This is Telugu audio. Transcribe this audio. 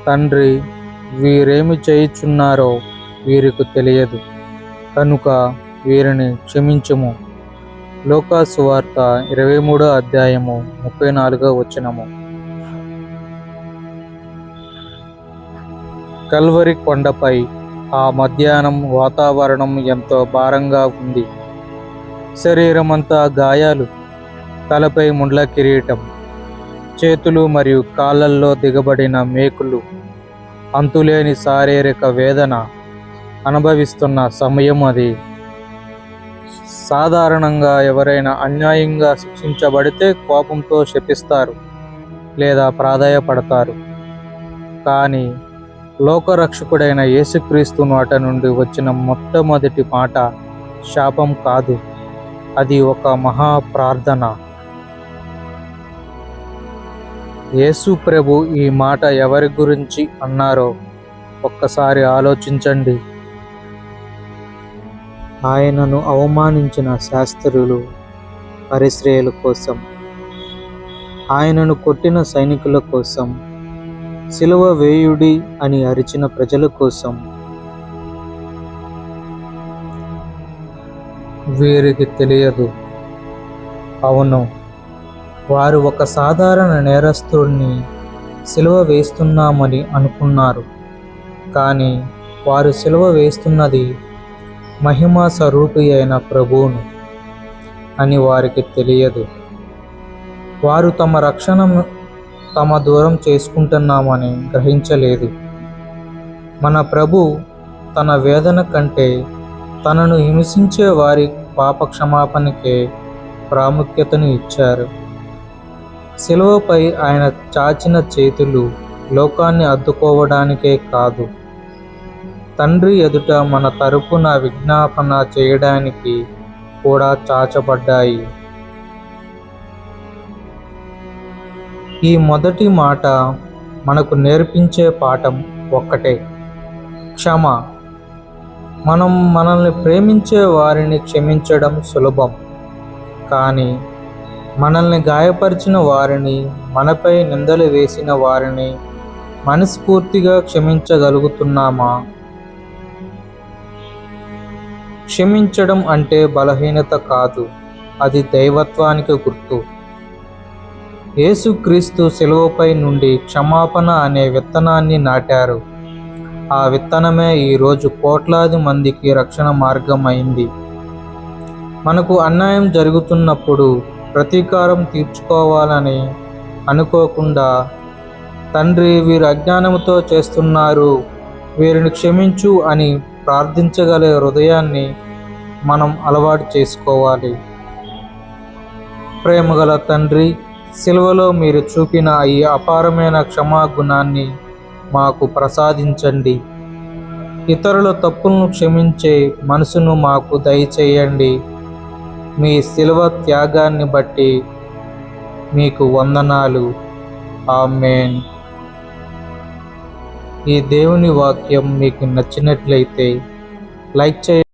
తండ్రి, వీరేమి చేయుచున్నారో వీరికి తెలియదు, కనుక వీరిని క్షమించుము. లూకా సువార్త 23వ అధ్యాయము 34వ వచనము. కల్వరి కొండపై ఆ మధ్యాహ్నం వాతావరణం ఎంతో భారంగా ఉంది. శరీరమంతా గాయాలు, తలపై ముండ్ల కిరీటం, చేతులు మరియు కాళ్ళల్లో దిగబడిన మేకులు, అంతులేని శారీరక వేదన అనుభవిస్తున్న సమయం అది. సాధారణంగా ఎవరైనా అన్యాయంగా శిక్షించబడితే కోపంతో శపిస్తారు లేదా ప్రాధేయపడతారు. కానీ లోకరక్షకుడైన యేసుక్రీస్తు నోట నుండి వచ్చిన మొట్టమొదటి మాట శాపం కాదు, అది ఒక మహా ప్రార్థన. యేసు ప్రభు ఈ మాట ఎవరి గురించి అన్నారో ఒక్కసారి ఆలోచించండి. ఆయనను అవమానించిన శాస్త్రులు, పరిసయ్యుల కోసం, ఆయనను కొట్టిన సైనికుల కోసం, సిలువ వేయుడి అని అరిచిన ప్రజల కోసం. వీరికి తెలియదు. అవును, వారు ఒక సాధారణ నేరస్తుడిని సిలువ వేస్తున్నామని అనుకున్నారు. కానీ వారు సిలువ వేస్తున్నది మహిమా స్వరూపి అయిన ప్రభువును అని వారికి తెలియదు. వారు తమ రక్షణను దూరం చేసుకుంటున్నామని గ్రహించలేదు. మన ప్రభు తన వేదన కంటే తనను హింసించే వారి పాప క్షమాపణకే ప్రాముఖ్యతను ఇచ్చారు. సిలువపై ఆయన చాచిన చేతులు లోకాన్ని అద్దుకోవడానికే కాదు, తండ్రి ఎదుట మన తరపున విజ్ఞాపన చేయడానికి కూడా చాచబడ్డాయి. ఈ మొదటి మాట మనకు నేర్పించే పాఠం ఒక్కటే, క్షమ. మనం మనల్ని ప్రేమించే వారిని క్షమించడం సులభం, కానీ మనల్ని గాయపరిచిన వారిని, మనపై నిందలు వేసిన వారిని మనస్ఫూర్తిగా క్షమించగలుగుతున్నామా? క్షమించడం అంటే బలహీనత కాదు, అది దైవత్వానికి గుర్తు. యేసుక్రీస్తు సిలువపై నుండి క్షమాపణ అనే విత్తనాన్ని నాటారు. ఆ విత్తనమే ఈరోజు కోట్లాది మందికి రక్షణ మార్గం అయింది. మనకు అన్యాయం జరుగుతున్నప్పుడు ప్రతీకారం తీర్చుకోవాలని అనుకోకుండా, తండ్రి, వీరు అజ్ఞానంతో చేస్తున్నారు, వీరిని క్షమించు అని ప్రార్థించగల హృదయాన్ని మనం అలవాటు చేసుకోవాలి. ప్రేమగల తండ్రి, సిలువలో మీరు చూపిన ఈ అపారమైన క్షమాగుణాన్ని మాకు ప్రసాదించండి. ఇతరుల తప్పులను క్షమించే మనసును మాకు దయచేయండి. మీ సిలువ త్యాగాన్ని బట్టి మీకు వందనాలు. ఆమేన్. ఈ దేవుని వాక్యం మీకు నచ్చినట్లయితే లైక్ చేయండి.